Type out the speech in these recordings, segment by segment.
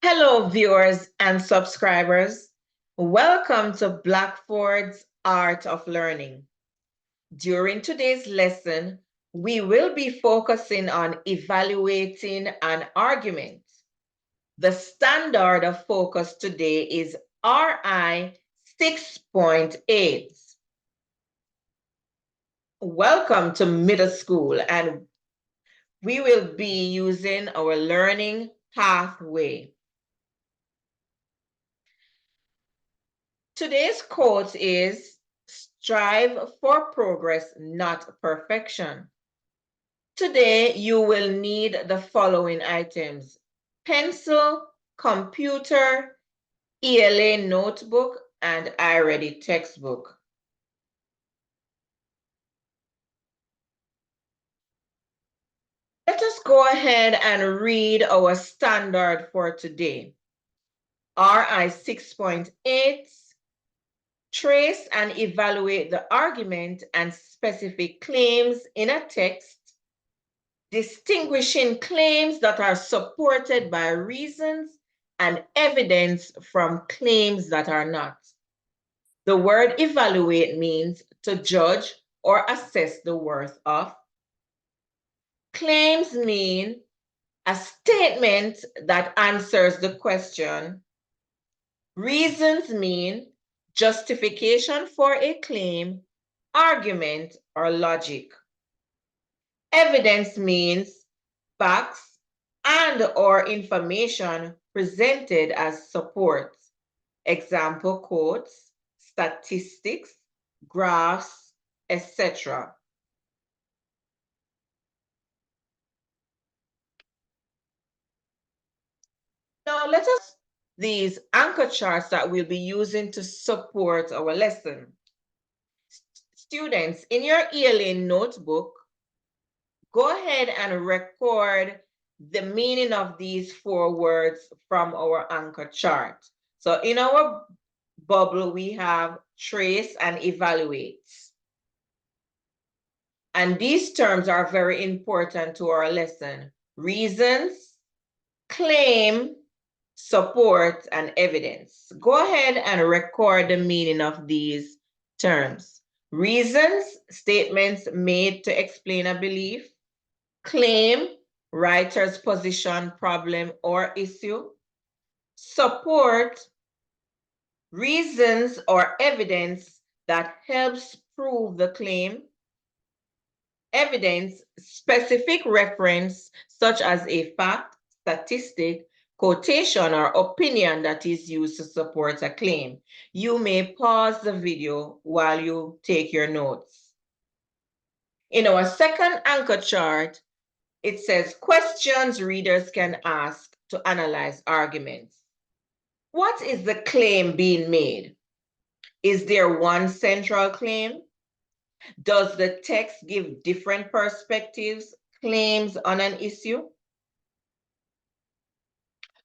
Hello, viewers and subscribers. Welcome to Blackford's Art of Learning. During today's lesson, we will be focusing on evaluating an argument. The standard of focus today is RI 6.8. Welcome to middle school, and we will be using our learning pathway. Today's quote is, strive for progress, not perfection. Today, you will need the following items: pencil, computer, ELA notebook, and iReady textbook. Let us go ahead and read our standard for today. RI 6.8, trace and evaluate the argument and specific claims in a text, distinguishing claims that are supported by reasons and evidence from claims that are not. The word evaluate means to judge or assess the worth of. Claims mean a statement that answers the question. Reasons mean justification for a claim, argument, or logic. Evidence means facts and or information presented as support. Example quotes, statistics, graphs, etc. Now let us these anchor charts that we'll be using to support our lesson. Students, in your ELA notebook, go ahead and record the meaning of these 4 words from our anchor chart. So in our bubble, we have trace and evaluate. And these terms are very important to our lesson: reasons, claim, support, and evidence. Go ahead and record the meaning of these terms. Reasons, statements made to explain a belief. Claim, writer's position, problem, or issue. Support, reasons or evidence that helps prove the claim. Evidence, specific reference such as a fact, statistic, quotation, or opinion that is used to support a claim. You may pause the video while you take your notes. In our second anchor chart, it says questions readers can ask to analyze arguments. What is the claim being made? Is there one central claim? Does the text give different perspectives, claims on an issue?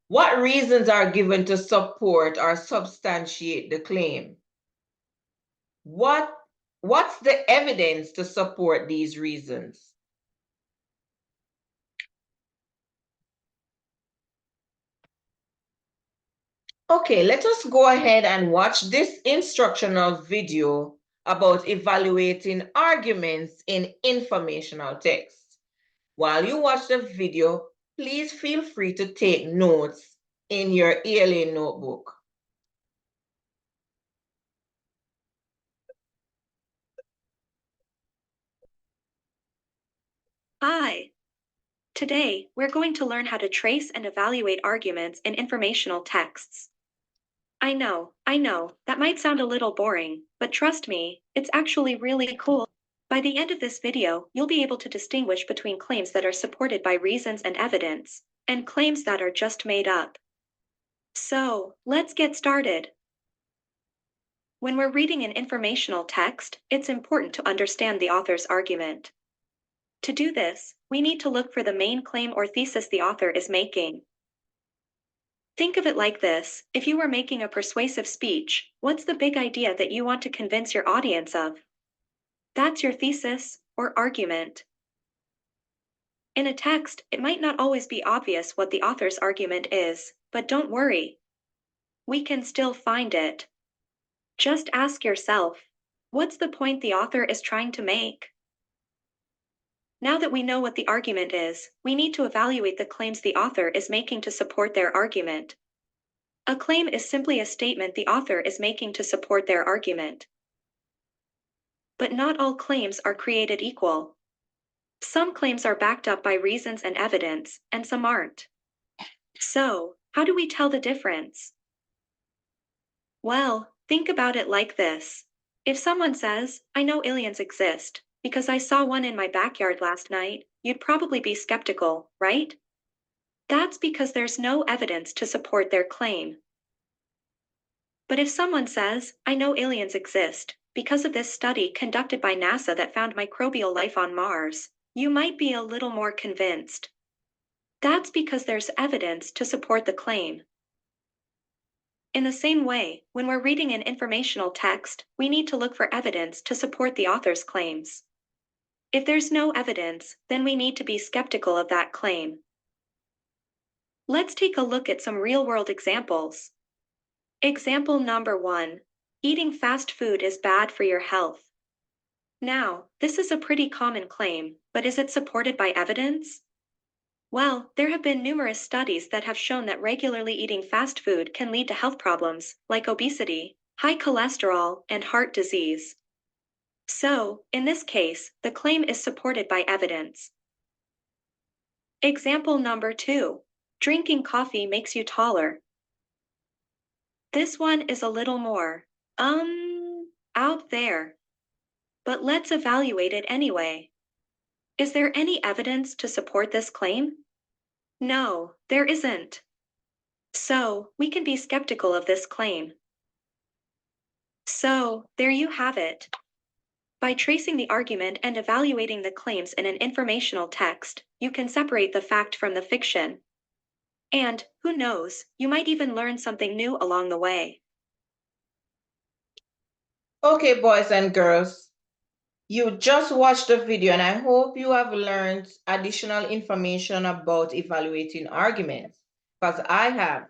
What reasons are given to support or substantiate the claim? What's the evidence to support these reasons? Okay, let us go ahead and watch this instructional video about evaluating arguments in informational text. While you watch the video, please feel free to take notes in your ELA notebook. Hi. Today, we're going to learn how to trace and evaluate arguments in informational texts. I know, that might sound a little boring, but trust me, it's actually really cool. By the end of this video, you'll be able to distinguish between claims that are supported by reasons and evidence, and claims that are just made up. So, let's get started. When we're reading an informational text, it's important to understand the author's argument. To do this, we need to look for the main claim or thesis the author is making. Think of it like this: if you were making a persuasive speech, what's the big idea that you want to convince your audience of? That's your thesis or argument. In a text, it might not always be obvious what the author's argument is, but don't worry. We can still find it. Just ask yourself, what's the point the author is trying to make? Now that we know what the argument is, we need to evaluate the claims the author is making to support their argument. A claim is simply a statement the author is making to support their argument. But not all claims are created equal. Some claims are backed up by reasons and evidence, and some aren't. So, how do we tell the difference? Well, think about it like this. If someone says, I know aliens exist, because I saw one in my backyard last night, you'd probably be skeptical, right? That's because there's no evidence to support their claim. But if someone says, I know aliens exist, because of this study conducted by NASA that found microbial life on Mars, you might be a little more convinced. That's because there's evidence to support the claim. In the same way, when we're reading an informational text, we need to look for evidence to support the author's claims. If there's no evidence, then we need to be skeptical of that claim. Let's take a look at some real-world examples. Example number 1. Eating fast food is bad for your health. Now, this is a pretty common claim, but is it supported by evidence? Well, there have been numerous studies that have shown that regularly eating fast food can lead to health problems, like obesity, high cholesterol, and heart disease. So, in this case, the claim is supported by evidence. Example number 2. Drinking coffee makes you taller. This one is a little more, out there. But let's evaluate it anyway. Is there any evidence to support this claim? No, there isn't. So, we can be skeptical of this claim. So, there you have it. By tracing the argument and evaluating the claims in an informational text, you can separate the fact from the fiction. And, who knows, you might even learn something new along the way. Okay, boys and girls, you just watched the video and I hope you have learned additional information about evaluating arguments, because I have.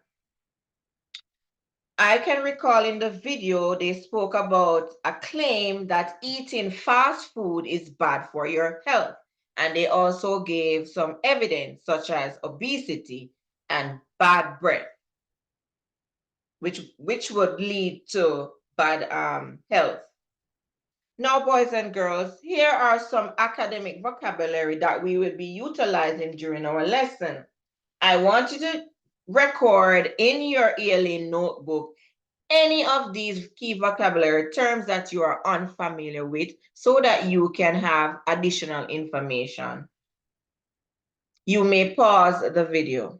I can recall in the video they spoke about a claim that eating fast food is bad for your health. And they also gave some evidence such as obesity and bad breath, which would lead to bad health. Now, boys and girls, here are some academic vocabulary that we will be utilizing during our lesson. I want you to record in your ELA notebook any of these key vocabulary terms that you are unfamiliar with so that you can have additional information. You may pause the video.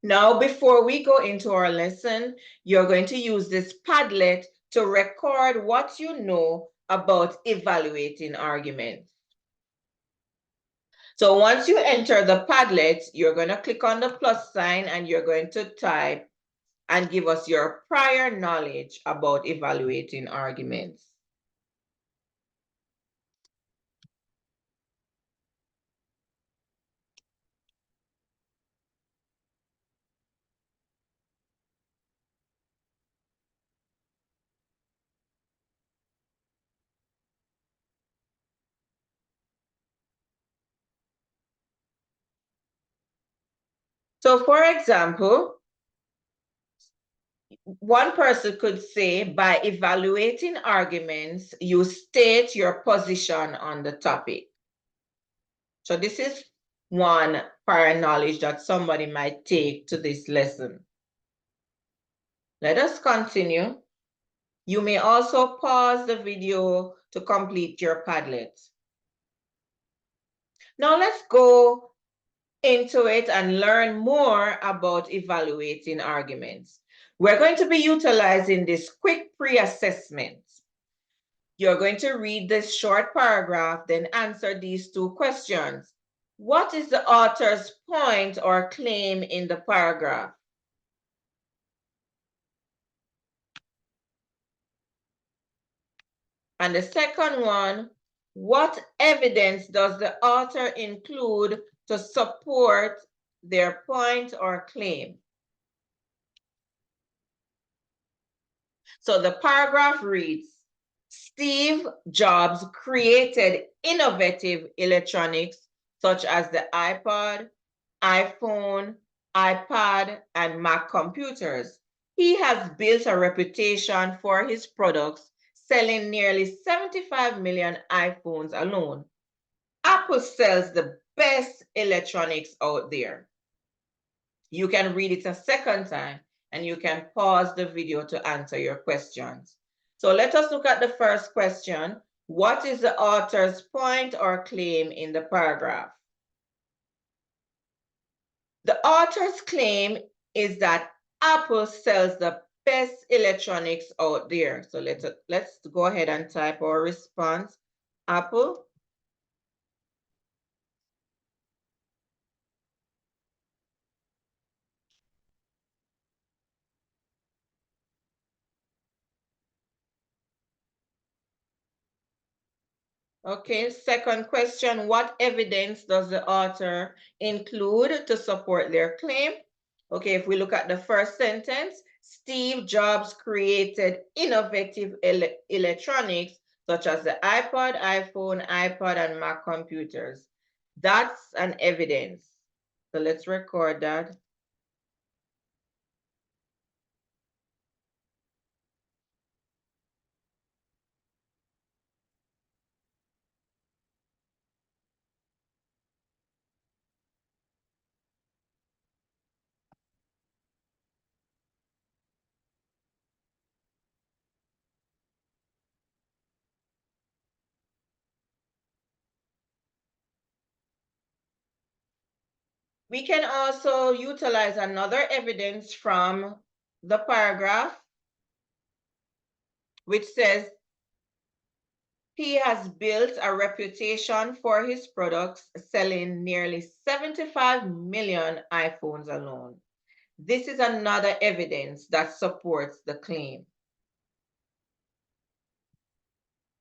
Now, before we go into our lesson, you're going to use this Padlet to record what you know about evaluating arguments. So once you enter the Padlet, you're going to click on the plus sign and you're going to type and give us your prior knowledge about evaluating arguments. So for example, one person could say, by evaluating arguments, you state your position on the topic. So this is one prior knowledge that somebody might take to this lesson. Let us continue. You may also pause the video to complete your Padlet. Now let's go into it and learn more about evaluating arguments. We're going to be utilizing this quick pre-assessment. You're going to read this short paragraph, then answer these two questions. What is the author's point or claim in the paragraph? And the second one, What evidence does the author include to support their point or claim? So the paragraph reads, Steve Jobs created innovative electronics such as the iPod, iPhone, iPad, and Mac computers. He has built a reputation for his products, selling nearly 75 million iPhones alone. Apple sells the best electronics out there. You can read it a second time and you can pause the video to answer your questions. So let us look at the first question. What is the author's point or claim in the paragraph? The author's claim is that Apple sells the best electronics out there. So let's go ahead and type our response. Apple Okay, second question, what evidence does the author include to support their claim? Okay, if we look at the first sentence, Steve Jobs created innovative electronics such as the iPod, iPhone, iPad, and Mac computers. That's an evidence. So let's record that. We can also utilize another evidence from the paragraph, which says he has built a reputation for his products, selling nearly 75 million iPhones alone. This is another evidence that supports the claim.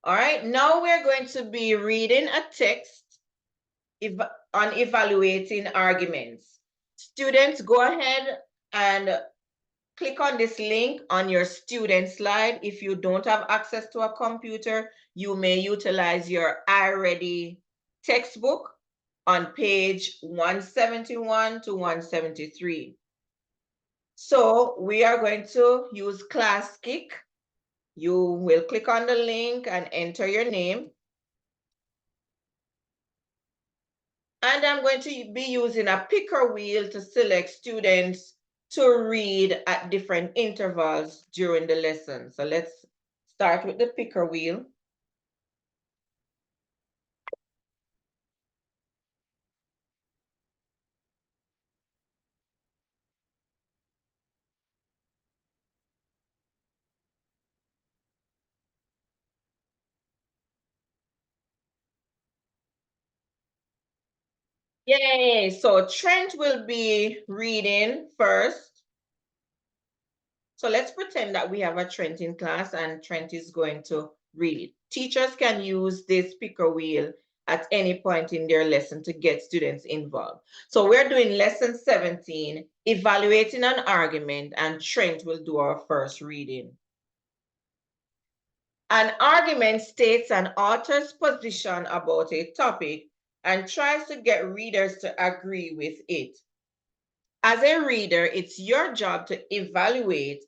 All right, now we're going to be reading a text on evaluating arguments. Students, go ahead and click on this link on your student slide. If you don't have access to a computer, you may utilize your iReady textbook on page 171 to 173. So we are going to use Class Kick. You will click on the link and enter your name. And I'm going to be using a picker wheel to select students to read at different intervals during the lesson. So let's start with the picker wheel. Yay, so Trent will be reading first. So let's pretend that we have a Trent in class and Trent is going to read. Teachers can use this picker wheel at any point in their lesson to get students involved. So we're doing lesson 17, evaluating an argument, and Trent will do our first reading. An argument states an author's position about a topic and tries to get readers to agree with it. As a reader, it's your job to evaluate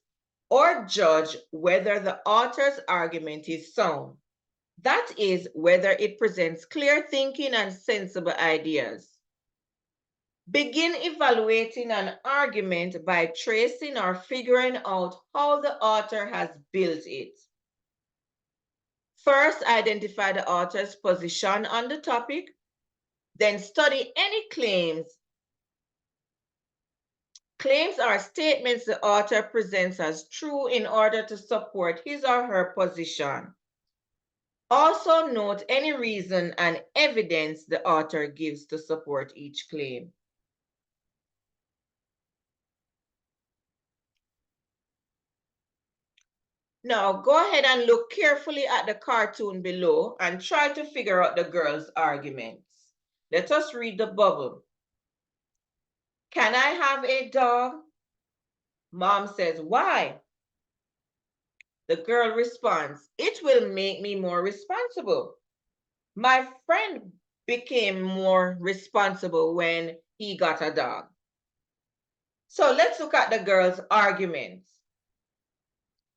or judge whether the author's argument is sound. That is, whether it presents clear thinking and sensible ideas. Begin evaluating an argument by tracing or figuring out how the author has built it. First, identify the author's position on the topic, then study any claims. Claims are statements the author presents as true in order to support his or her position. Also note any reason and evidence the author gives to support each claim. Now, go ahead and look carefully at the cartoon below and try to figure out the girls' arguments. Let us read the bubble. Can I have a dog? Mom says, why? The girl responds, it will make me more responsible. My friend became more responsible when he got a dog. So let's look at the girl's arguments.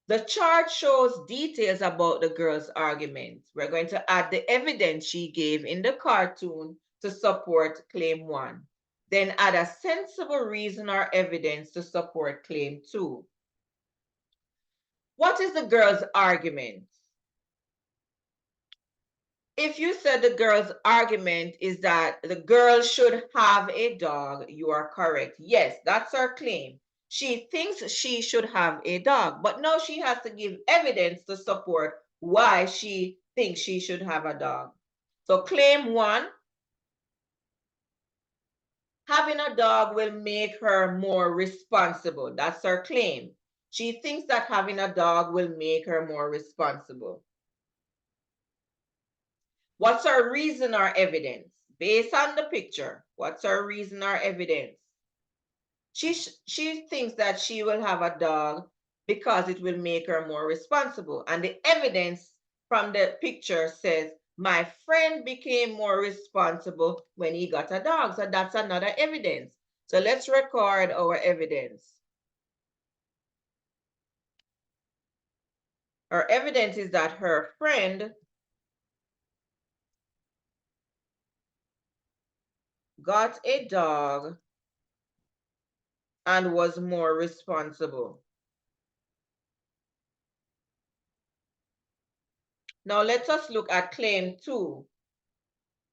The chart shows details about the girl's argument. We're going to add the evidence she gave in the cartoon to support claim 1. Then add a sensible reason or evidence to support claim 2. What is the girl's argument? If you said the girl's argument is that the girl should have a dog, you are correct. Yes, that's her claim. She thinks she should have a dog, but now she has to give evidence to support why she thinks she should have a dog. So claim 1, having a dog will make her more responsible. That's her claim. She thinks that having a dog will make her more responsible. What's her reason or evidence? Based on the picture, what's her reason or evidence? She thinks that she will have a dog because it will make her more responsible. And the evidence from the picture says, my friend became more responsible when he got a dog. So that's another evidence. So let's record our evidence. Her evidence is that her friend got a dog and was more responsible. Now let us look at claim 2.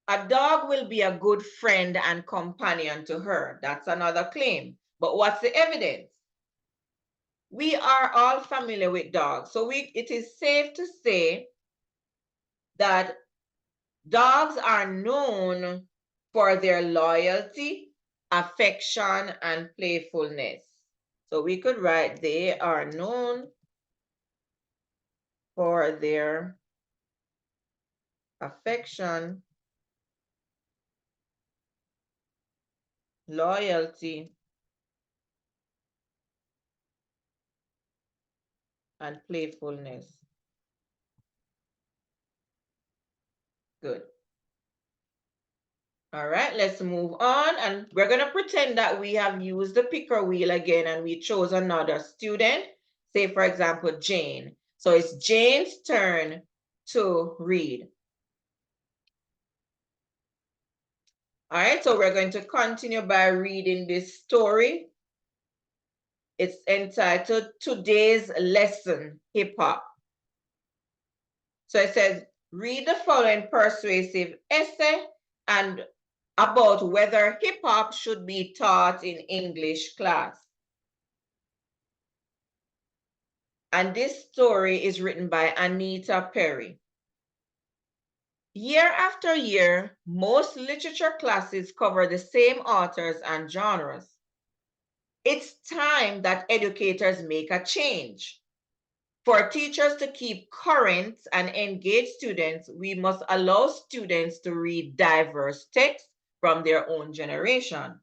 A dog will be a good friend and companion to her. That's another claim. But what's the evidence? We are all familiar with dogs. So it is safe to say that dogs are known for their loyalty, affection, and playfulness. So we could write they are known for their affection, loyalty, and playfulness. Good. All right, let's move on. And we're going to pretend that we have used the picker wheel again and we chose another student. Say, for example, Jane. So it's Jane's turn to read. All right, so we're going to continue by reading this story. It's entitled Today's Lesson, Hip Hop. So it says, read the following persuasive essay and about whether hip hop should be taught in English class. And this story is written by Anita Perry. Year after year, most literature classes cover the same authors and genres. It's time that educators make a change. For teachers to keep current and engage students, we must allow students to read diverse texts from their own generation.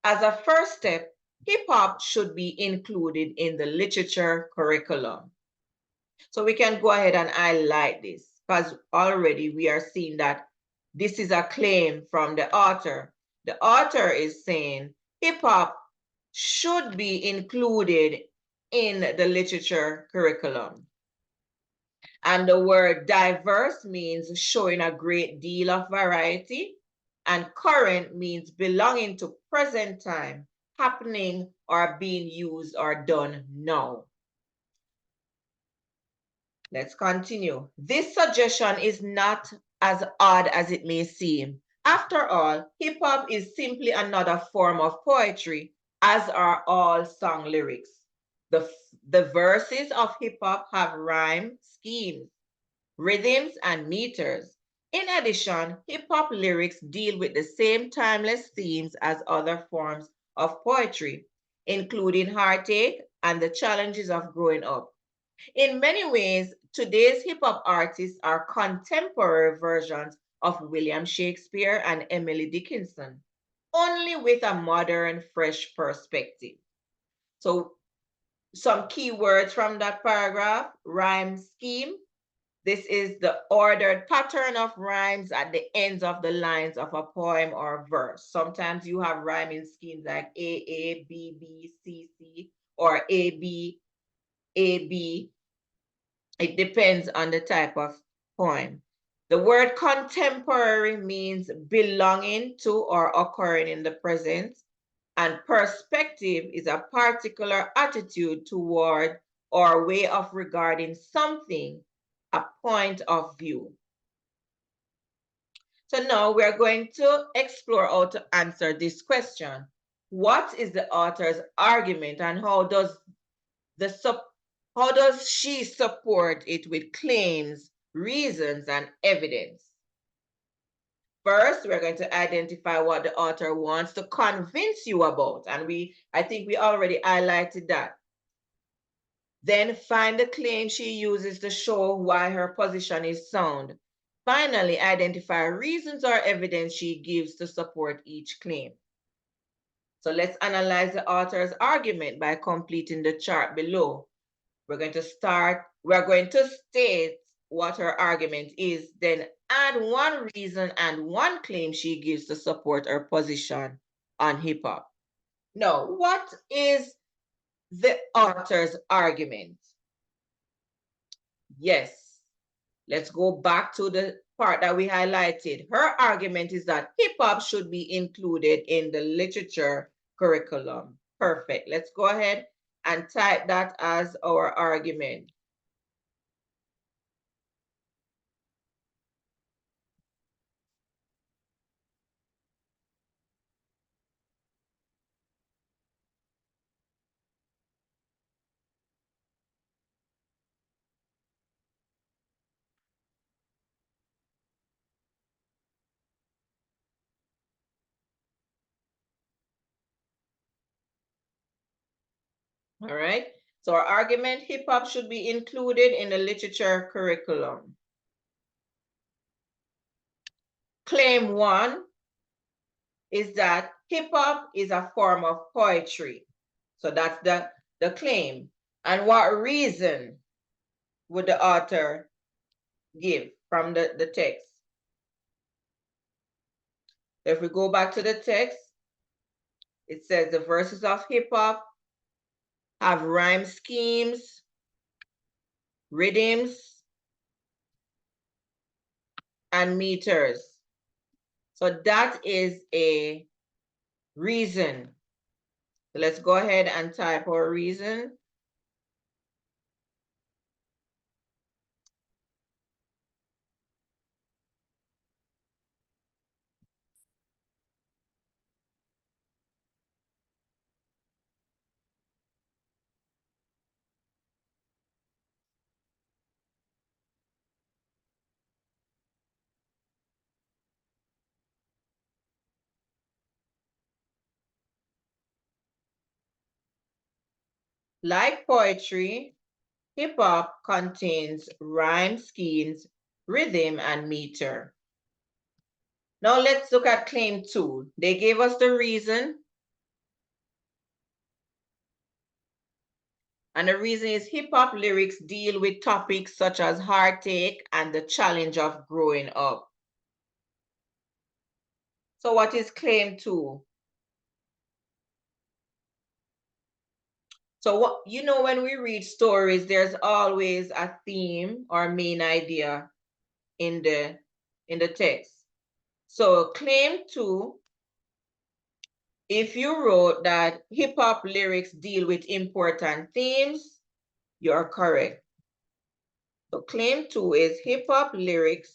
As a first step, hip-hop should be included in the literature curriculum. So we can go ahead and highlight this because already we are seeing that this is a claim from the author. The author is saying hip-hop should be included in the literature curriculum. And the word diverse means showing a great deal of variety, and current means belonging to present time, happening or being used or done now. Let's continue. This suggestion is not as odd as it may seem. After all, hip hop is simply another form of poetry, as are all song lyrics. The verses of hip hop have rhyme schemes, rhythms, and meters. In addition, hip hop lyrics deal with the same timeless themes as other forms of poetry, including heartache and the challenges of growing up. In many ways, today's hip-hop artists are contemporary versions of William Shakespeare and Emily Dickinson, only with a modern, fresh perspective. So some key words from that paragraph: rhyme scheme. This is the ordered pattern of rhymes at the ends of the lines of a poem or verse. Sometimes you have rhyming schemes like A, B, B, C, C, or A, B, A, B. It depends on the type of poem. The word contemporary means belonging to or occurring in the present, and perspective is a particular attitude toward or way of regarding something, a point of view. So now we're going to explore how to answer this question. What is the author's argument, and how does she support it with claims, reasons, and evidence? First, we're going to identify what the author wants to convince you about. And I think we already highlighted that. Then find the claim she uses to show why her position is sound. Finally, identify reasons or evidence she gives to support each claim. So let's analyze the author's argument by completing the chart below. We're going to state what her argument is, then add one reason and one claim she gives to support her position on hip hop. Now, what is the author's argument? Yes, let's go back to the part that we highlighted. Her argument is that hip hop should be included in the literature curriculum. Perfect. Let's go ahead and type that as our argument. All right. So our argument, hip hop should be included in the literature curriculum. Claim one is that hip hop is a form of poetry. So that's the claim. And what reason would the author give from the text? If we go back to the text, it says the verses of hip hop have rhyme schemes, rhythms, and meters. So that is a reason. So let's go ahead and type our reason. Like poetry, hip hop contains rhyme schemes, rhythm, and meter. Now let's look at claim two. They gave us the reason. And the reason is hip hop lyrics deal with topics such as heartache and the challenge of growing up. So what is claim two? So when we read stories, there's always a theme or main idea in the text. So claim two, if you wrote that hip hop lyrics deal with important themes, you're correct. So claim two is hip hop lyrics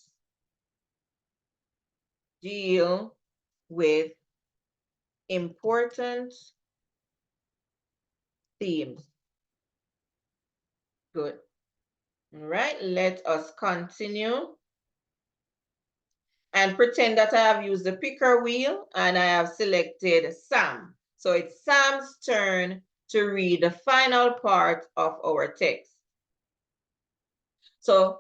deal with important themes. Good. All right, let us continue. And pretend that I have used the picker wheel and I have selected Sam. So it's Sam's turn to read the final part of our text. So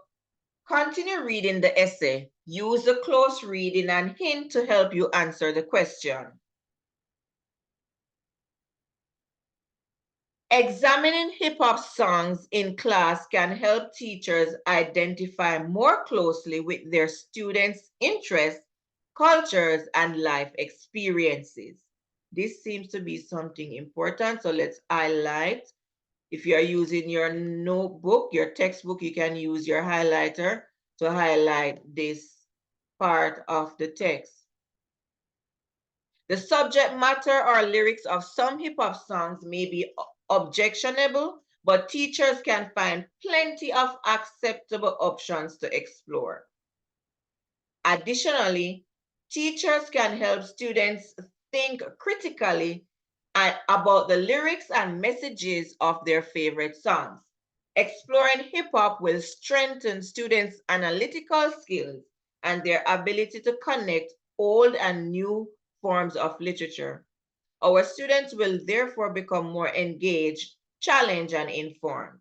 continue reading the essay. Use the close reading and hint to help you answer the question. Examining hip-hop songs in class can help teachers identify more closely with their students' interests, cultures, and life experiences. This seems to be something important, so let's highlight. If you are using your notebook, your textbook, you can use your highlighter to highlight this part of the text. The subject matter or lyrics of some hip hop songs may be objectionable, but teachers can find plenty of acceptable options to explore. Additionally, teachers can help students think critically about the lyrics and messages of their favorite songs. Exploring hip hop will strengthen students' analytical skills and their ability to connect old and new forms of literature. Our students will therefore become more engaged, challenged, and informed.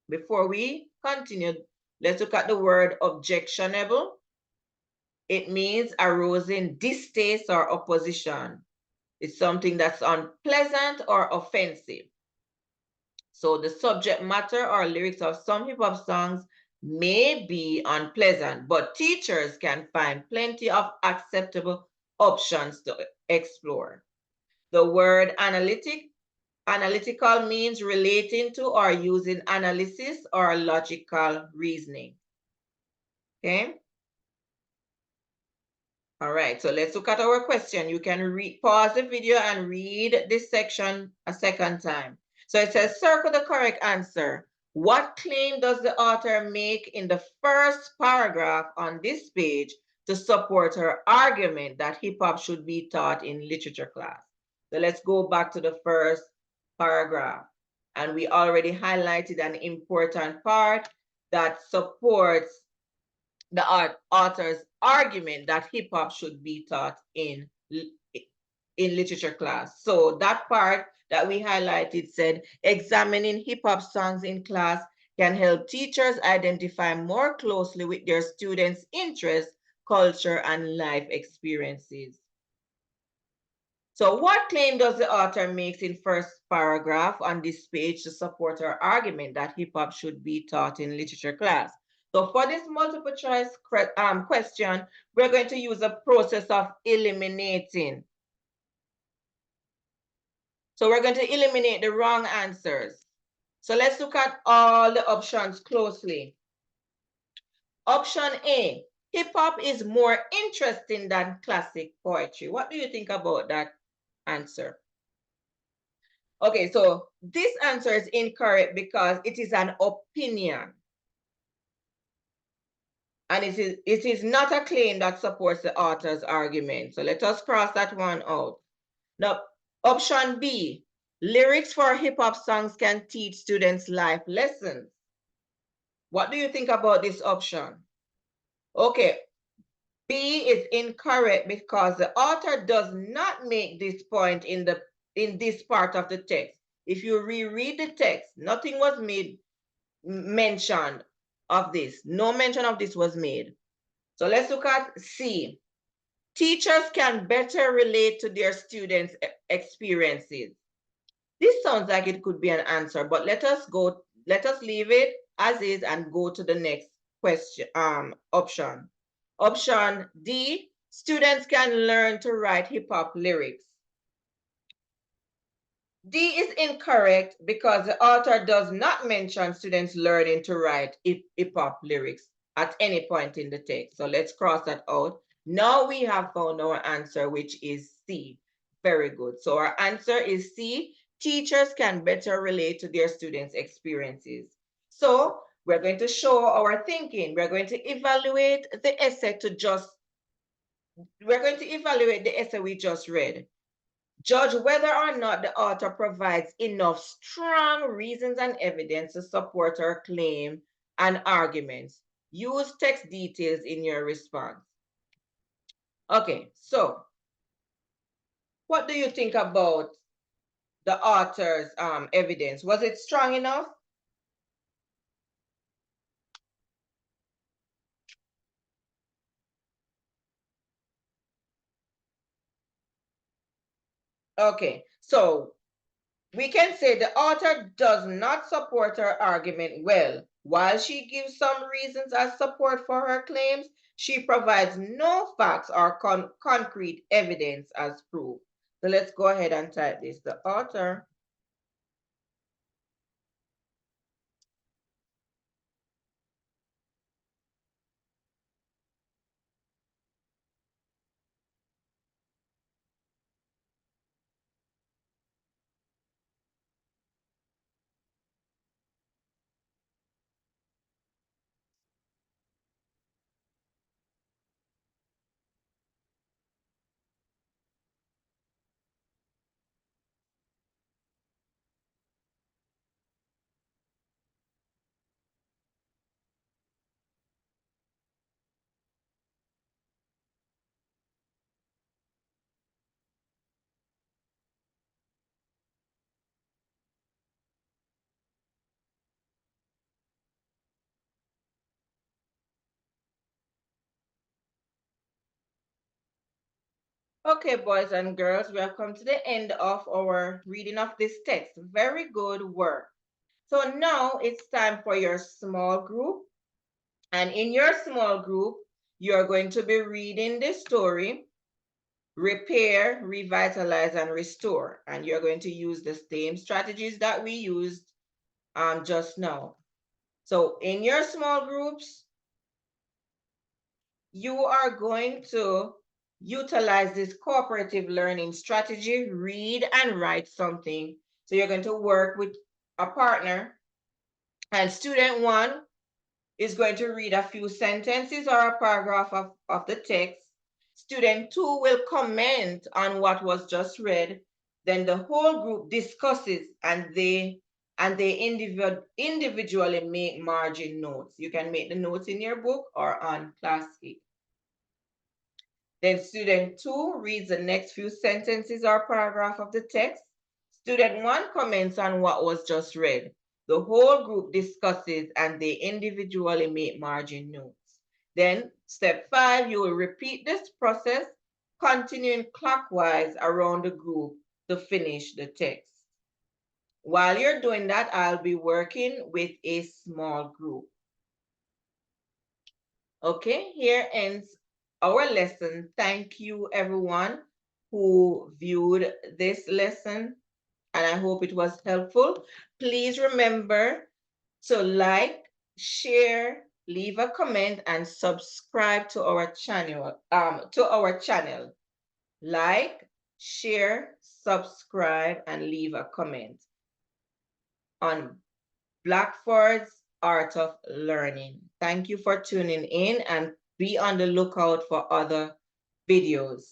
Before we continue, let's look at the word objectionable. It means arousing distaste or opposition. It's something that's unpleasant or offensive. So the subject matter or lyrics of some hip hop songs may be unpleasant, but teachers can find plenty of acceptable options to explore. The word analytical means relating to or using analysis or logical reasoning. Okay? All right, so let's look at our question. You can pause the video and read this section a second time. So it says, circle the correct answer. What claim does the author make in the first paragraph on this page to support her argument that hip hop should be taught in literature class? So let's go back to the first paragraph. And we already highlighted an important part that supports the author's argument that hip hop should be taught in literature class. So that part that we highlighted said, examining hip hop songs in class can help teachers identify more closely with their students' interests, culture, and life experiences. So what claim does the author make in first paragraph on this page to support her argument that hip hop should be taught in literature class? So for this multiple choice question, we're going to use a process of eliminating. So we're going to eliminate the wrong answers. So let's look at all the options closely. Option A, hip hop is more interesting than classic poetry. What do you think about that answer? Okay, so this answer is incorrect because it is an opinion. And it is not a claim that supports the author's argument. So let us cross that one out. Now, option B, lyrics for hip hop songs can teach students life lessons. What do you think about this option? Okay, B is incorrect because the author does not make this point in this part of the text. If you reread the text, nothing was mentioned of this. No mention of this was made. So let's look at C. Teachers can better relate to their students' experiences. This sounds like it could be an answer, but let us leave it as is and go to the next question option. Option D, students can learn to write hip hop lyrics. D is incorrect because the author does not mention students learning to write hip hop lyrics at any point in the text. So let's cross that out. Now we have found our answer, which is C. Very good. So our answer is C. Teachers can better relate to their students' experiences. So we're going to show our thinking. We're going to evaluate the essay we just read. Judge whether or not the author provides enough strong reasons and evidence to support her claim and arguments. Use text details in your response. Okay, so what do you think about the author's evidence? Was it strong enough? Okay, so we can say the author does not support her argument well. While she gives some reasons as support for her claims, she provides no facts or concrete evidence as proof. So let's go ahead and type this. The author Okay, boys and girls, we have come to the end of our reading of this text. Very good work. So now it's time for your small group. And in your small group, you're going to be reading the story, Repair, Revitalize, and Restore. And you're going to use the same strategies that we used just now. So in your small groups, you are going to utilize this cooperative learning strategy, read and write something. So you're going to work with a partner, and student one is going to read a few sentences or a paragraph of the text. Student two will comment on what was just read. Then the whole group discusses and they individually make margin notes. You can make the notes in your book or on Classik. Then student two reads the next few sentences or paragraph of the text. Student one comments on what was just read. The whole group discusses and they individually make margin notes. Then step 5, you will repeat this process, continuing clockwise around the group to finish the text. While you're doing that, I'll be working with a small group. Okay, here ends our lesson. Thank you everyone who viewed this lesson, and I hope it was helpful. Please remember to like, share, leave a comment, and subscribe to our channel. Like, share, subscribe, and leave a comment on Blackford's Art of Learning. Thank you for tuning in and be on the lookout for other videos.